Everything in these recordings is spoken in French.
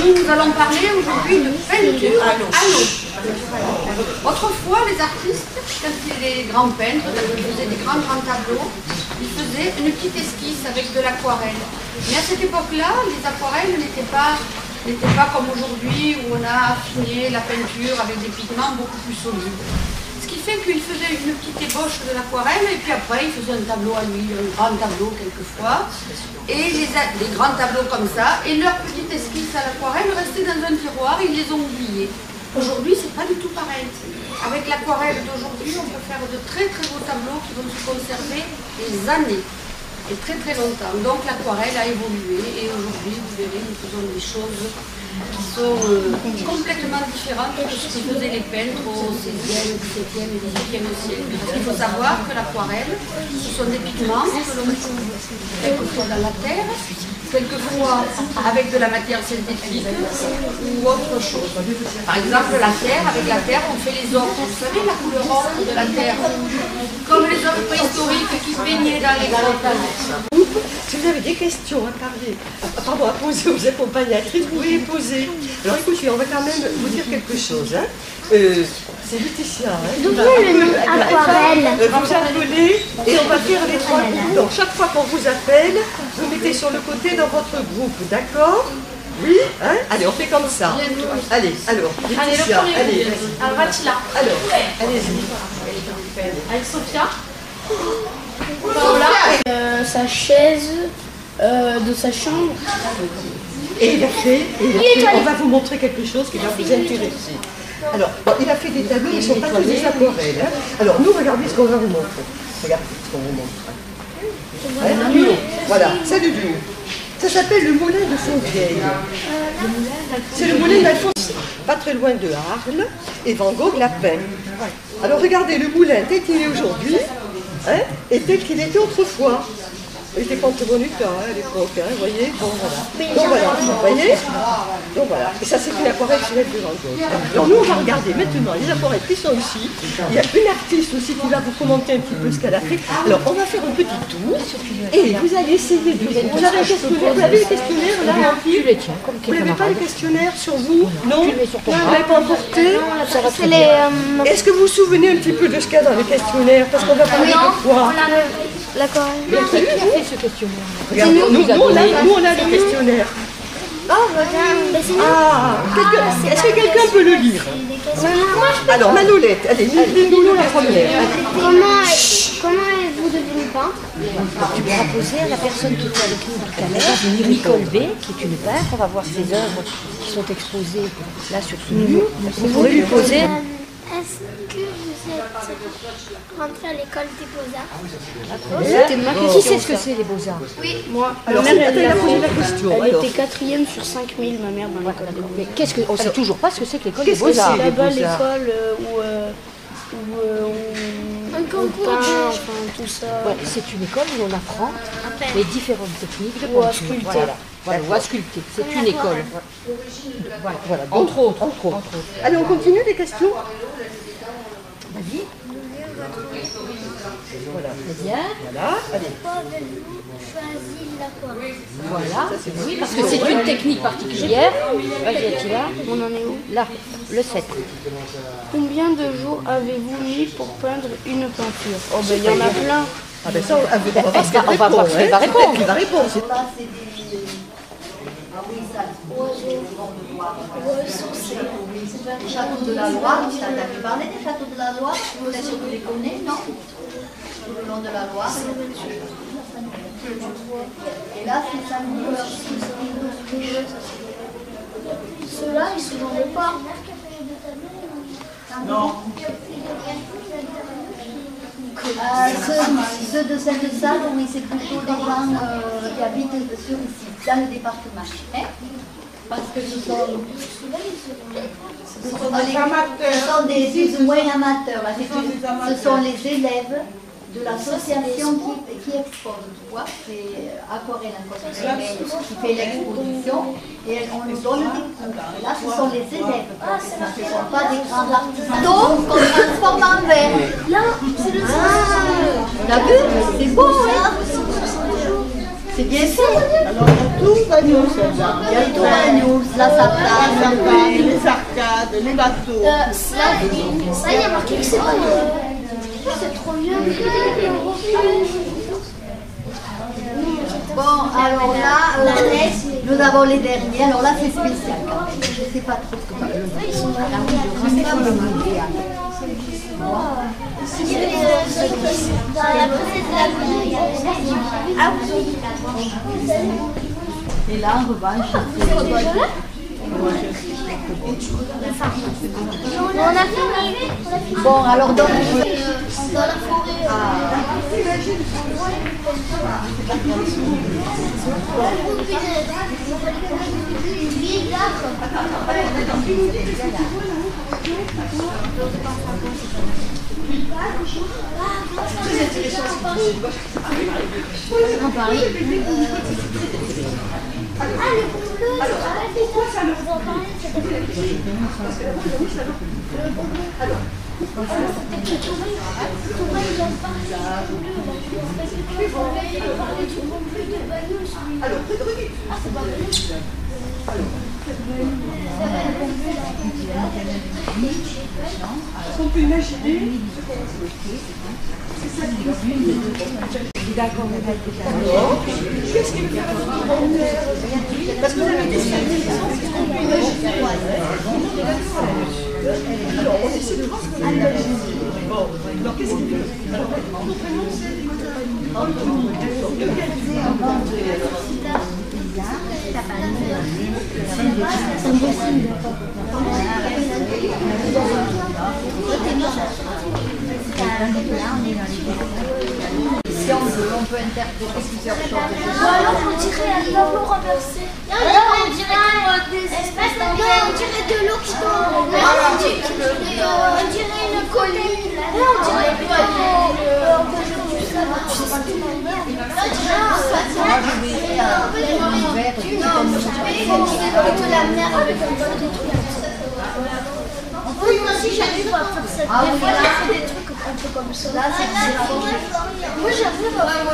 Nous allons parler aujourd'hui de peinture à l'eau. Autrefois, les artistes, quand les grands peintres, quand ils faisaient des grands tableaux, ils faisaient une petite esquisse avec de l'aquarelle. Mais à cette époque-là, les aquarelles n'étaient pas comme aujourd'hui où on a affiné la peinture avec des pigments beaucoup plus solides. Ce qui fait qu'il faisait une petite ébauche de l'aquarelle et puis après il faisait un tableau à lui, un grand tableau quelquefois, et des grands tableaux comme ça, et leur petite esquisse à l'aquarelle restait dans un tiroir et ils les ont oubliés. Aujourd'hui, c'est pas du tout pareil. Avec l'aquarelle d'aujourd'hui, on peut faire de très très beaux tableaux qui vont se conserver des années. Et très très longtemps. Donc l'aquarelle a évolué et aujourd'hui, vous verrez, nous faisons des choses qui sont complètement différentes de ce que faisaient les peintres au XVIe, XVIIe et XVIIIe siècle. Parce qu'il faut savoir que l'aquarelle, ce sont des pigments que l'on trouve quelquefois dans la terre, quelquefois avec de la matière synthétique ou autre chose. Par exemple, la terre, avec la terre, on fait les ocres. Vous savez, la couleur ocre de la terre, comme les ocres préhistoriques qui baignaient dans les grottes. Si vous avez des questions à parler, à poser aux accompagnatrices, vous pouvez les poser. Alors écoutez, on va quand même vous dire quelque chose. Hein. C'est Laetitia. Hein, d'où vient le nom aquarelle? Vous appelez et on va faire les trois groupes. Donc chaque fois qu'on vous appelle, vous mettez sur le côté dans votre groupe, d'accord? Oui, hein? Allez, on fait comme ça. Allez, alors, Laetitia, allez. Alors, Attila. Alors, allez-y. Avec Sophia. Sa chaise de sa chambre. Et il a fait, on va vous montrer quelque chose qui va vous intéresser. Alors, bon, il a fait des tableaux, ils ne sont pas tous des aquarelles. Hein. Alors, nous, regardez ce qu'on va vous montrer. Regardez ce qu'on vous montre. Hein, du haut. Voilà, c'est du haut. Ça s'appelle le moulin de Fontvieille. C'est le moulin d'Alphonse, pas très loin de Arles, et Van Gogh l'a peint. Alors, regardez le moulin tel qu'il est aujourd'hui, hein, et tel qu'il était autrefois. Il était pas très bon du temps à l'époque, hein, vous voyez. Bon, voilà. Donc voilà, vous voyez. Donc voilà. Et ça, c'est une aquarelle célèbre de Van Gogh. Alors nous, on va regarder maintenant les aquarelles qui sont ici. Il y a une artiste aussi qui va vous commenter un petit peu ce qu'elle a fait. Alors, on va faire un petit tour. Et vous allez essayer de... Vous avez un questionnaire, vous avez le questionnaire là rempli? Vous n'avez pas le questionnaire sur vous? Non? Vous ne l'avez pas emporté? Est-ce que vous vous souvenez un petit peu de ce qu'il y a dans le questionnaire? Parce qu'on va parler de quoi? L'aquarelle. Qui a fait ce questionnaire? Regardez, nous on a le questionnaire. Est-ce que quelqu'un peut le lire? Alors, Manolette, allez, lis-nous la première. Comment êtes-vous devenu peintre? Tu pourras poser à la personne qui était avec nous tout à l'heure, Nicole B, qui est une peintre. On va voir ses œuvres qui sont exposées là sur ce mur. Vous pourrez lui poser. Est-ce que vous êtes rentré à l'école des Beaux-Arts? C'était ma question. Qui sait ce que c'est les Beaux-Arts? Oui, moi. Alors, Ma mère, elle a posé la question. Elle était 4e sur 5000, ma mère, dans l'école des Beaux-Arts. Qu'est-ce que on sait toujours pas ce que c'est que l'école des Qu'est-ce que Beaux-Arts? c'est? Là-bas, l'école où on peint, enfin tout ça. Ouais, c'est une école où on apprend les différentes techniques de Ou à peinture. sculpter. Voilà, ou à sculpter. C'est une école. Voilà, entre autres. Allez, on continue les questions? Vas-y. Voilà. Très bien. Voilà, allez. Pourquoi avez-vous choisi l'aquarelle? Voilà. Oui, parce que c'est une technique particulière. Vas-y, Attila. On en est où? Là, le 7. Combien de jours avez-vous mis pour peindre une peinture? Oh ben il y en a plein. Ah ben ça, on va voir ce qu'elle va répondre. Elle va répondre. Les châteaux de la Loire, tu as entendu parler des châteaux de la Loire? Peut-être que tu les connais, non? Tout le long de la Loire. Et là, c'est ça. Ceux-là, ils se vendaient pas. Non. Ceux de Sainte-Salle, oui, c'est plutôt des gens qui habitent sur ici, dans le département. Hein? Parce que ce sont des plus ou moins amateurs. Ce sont les élèves de l'association qui expose, tu vois, c'est Aquarelle qui fait l'exposition et on nous donne des cours. Là, ce sont les élèves, ce ne sont pas des grands artistes. Donc, on transforme en verre. Là, c'est le t'as vu? C'est beau, hein? C'est bien fait. Alors, il y a tout bagnous, celle-là. Il y a tout bagnous, la sartane, Les arcades, les bateaux. Ça, il y a marqué que c'est pas c'est trop bien. Bon, alors là, nous avons les derniers. Alors là, c'est spécial quand même. Je ne sais pas trop ce que ça veut dire. Je sais pas le mondial. Et là, en revanche, c'est... On a fini. Bon, alors donc... Dans la forêt. On peut imaginer. D'accord, on va être Qu'est-ce qu'il veut faire? Parce que vous avez des services, on peut imaginer. Alors, on essaie de voir ce qu'on peut imaginer. Bon, alors qu'est-ce qu'il veut faire? Alors, mon prénom, c'est on peut interpréter plusieurs choses. Ou alors on dirait un tableau renversé. On dirait des espèces de... on dirait de l'eau qui tombe. On dirait une colline. On dirait la mer avec un bateau. Oui, moi aussi j'arrive à faire cette. Des fois j'ai fait des trucs un peu comme ça. Là, moi j'arrive à faire.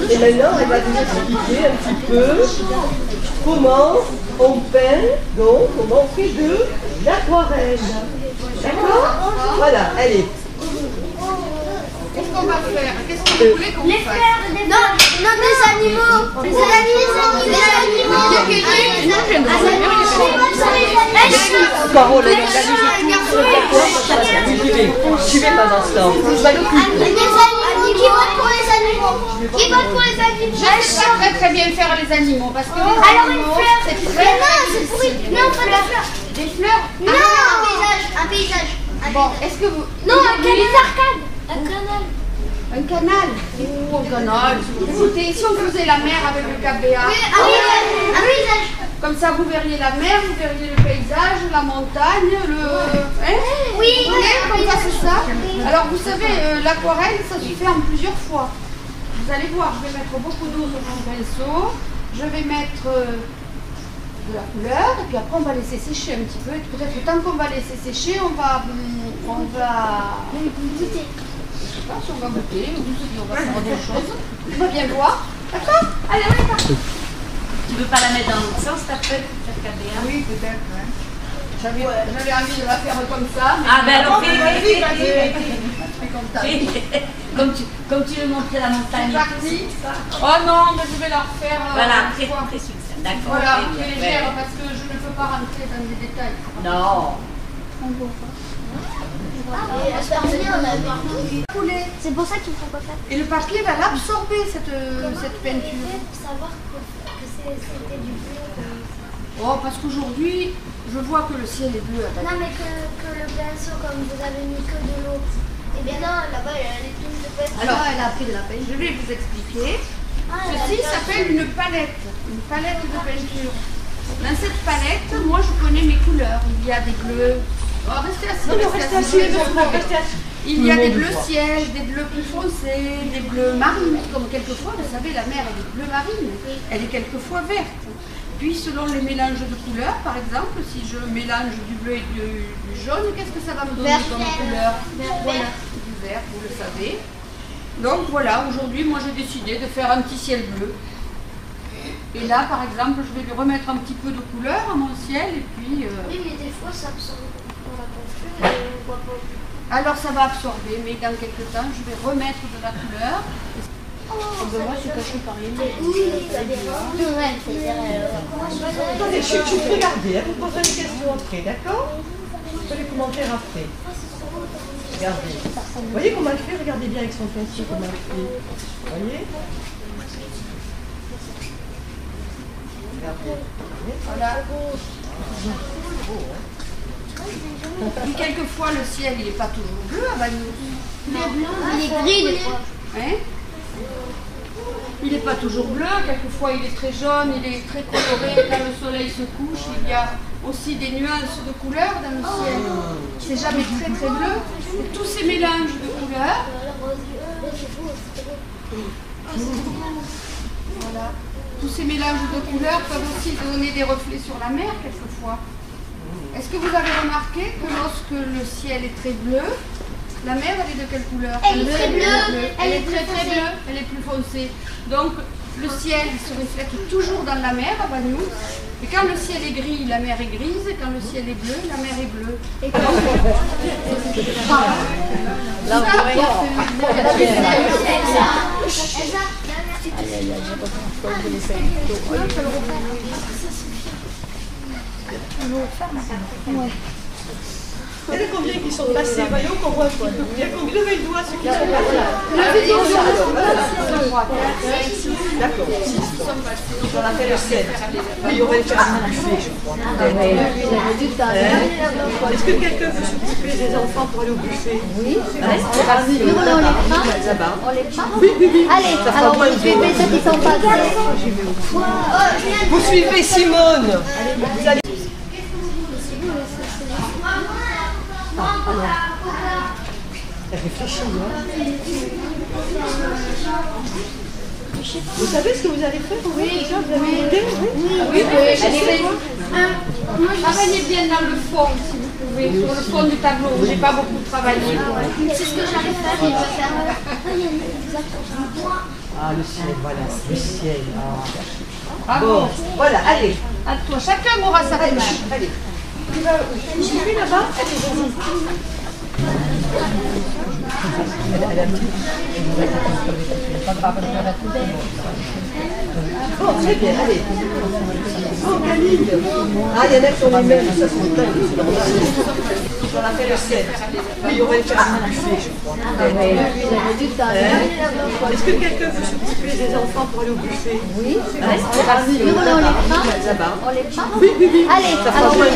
Et maintenant, elle va nous expliquer un petit peu comment on peint, donc comment on fait de l'aquarelle. D'accord? Voilà, allez. Qu'est-ce qu'on va faire? Qu'est-ce que vous voulez qu'on fasse? Non, des animaux. Des animaux. Il y a quelqu'un qui nous vient de Parole, elle est suivez pas instant. Des animaux qui votent pour les animaux. Qui votent pour les animaux. Je ne sais pas très bien faire les animaux parce que les Alors une animaux, fleur. c'est Mais très... non, c'est pourri. Non, pas de fleur. Des fleurs? Non, un paysage. Un paysage. Bon, est-ce que vous... Non, un arcades. Un canal. Un canal? Oh, un canal. Écoutez, si on faisait la mer avec le KBA, Un paysage. comme ça vous verriez la mer, vous verriez le paysage, la montagne, le... Hein? Oui, Vous voulez qu'on fasse ça? Alors vous savez, l'aquarelle, ça se fait en plusieurs fois. Vous allez voir, je vais mettre beaucoup d'eau sur mon pinceau, je vais mettre de la couleur, et puis après on va laisser sécher un petit peu. Et peut-être que tant qu'on va laisser sécher, on va Goûter. je sais pas si on va goûter, ou on va faire autre chose. On va bien voir. D'accord? Allez, on est parti. Tu veux pas la mettre dans l'autre sens, ta feuille, faire KBA? Oui, peut-être, ouais. J'avais envie de la faire comme ça. Mais Ah ben alors, fais. Comme tu veux montrer la montagne. c'est parti. Oh non, mais je vais la refaire. Voilà, une fois. très succinct, d'accord. Voilà, très très bien, légère ouais. parce que je ne peux pas rentrer dans les détails. Non. C'est pour ça qu'il faut pas faire. Et le papier va l'absorber, cette peinture. Savoir que c'était du bleu. Oh, parce qu'aujourd'hui, je vois que le ciel est bleu. Non, mais que le pinceau, comme vous avez mis que de l'eau. Eh bien non, là-bas, il y a les touches de peinture. Alors, elle a pris de la peinture. Je vais vous expliquer. Ceci s'appelle une palette de peinture. Dans cette palette, moi je connais mes couleurs. Il y a des bleus. Oh, restez assis, restez assis. Il y a des bleus ciel, des bleus plus foncés, des bleus marines. Comme quelquefois, vous savez, la mer elle est bleu marine. Elle est quelquefois verte. Puis selon les mélanges de couleurs, par exemple, si je mélange du bleu et du jaune, qu'est-ce que ça va me donner comme couleur? Voilà, du vert, vous le savez. Donc voilà, aujourd'hui, moi j'ai décidé de faire un petit ciel bleu. Et là, par exemple, je vais lui remettre un petit peu de couleur à mon ciel et puis... Oui, mais des fois ça absorbe dans la peinture et on voit pas. Alors ça va absorber, mais dans quelques temps, je vais remettre de la couleur. Moi, je suis cachée par les mains. Oui, t'as des raisons. Ouais, c'est-à-dire. Attendez, chut, regardez, vous poserez une question après, d'accord? Vous faites les commentaires après. Regardez. Vous voyez comment elle fait? Regardez bien avec son pinceau comment elle fait. Vous voyez? Regardez. Voilà. Puis quelquefois, le ciel, il n'est pas toujours bleu à Bagnols. Il est blanc, il est gris des fois. Hein? Il n'est pas toujours bleu, quelquefois il est très jaune, il est très coloré. Quand le soleil se couche, il y a aussi des nuances de couleurs dans le ciel. C'est jamais très très bleu. Et tous ces mélanges de couleurs, voilà. Tous ces mélanges de couleurs peuvent aussi donner des reflets sur la mer quelquefois. Est-ce que vous avez remarqué que lorsque le ciel est très bleu, la mer, elle est de quelle couleur? Elle est très bleue. Elle est très très bleue, elle est plus foncée. Donc le ciel il se reflète toujours dans la mer à Bagnols. Et quand le ciel est gris, la mer est grise. Et quand le ciel est bleu, la mer est bleue. Et quand... Il y en a combien qui sont passés? Voyons qu'on voit. Il y a combien? Levez le doigt ceux qui sont passés. D'accord. On a fait le 7. Il y aurait le faire un buffet, je crois. Est-ce que quelqu'un veut s'occuper des enfants pour aller au buffet? Oui. On les prend. Oui. Allez, alors vous suivez ceux qui sont passés. Vous suivez Simone. Vous allez... Elle réfléchit, hein. Vous savez ce que vous allez faire? Oui. Déjà, vous avez une idée? Oui, travaillez bien dans le fond, si vous pouvez, sur le fond du tableau. Je n'ai pas beaucoup travaillé. C'est ce que j'arrive à faire. Il va faire. Ah, le ciel, voilà, le ciel. Ah. Bon, voilà, allez. À toi, chacun aura sa Allez, démarche. allez. Tu vas là-bas? Allez, vas-y. Bon, très bien, allez. Oh, Camille. Ah, il y en a qui sont les mêmes, ça se monte. On a fait le 7. Il y aurait le faire un buffet, je crois. Est-ce que quelqu'un veut s'occuper des enfants pour aller au buffet? Oui. On les prend. Oui. Allez, alors Allez.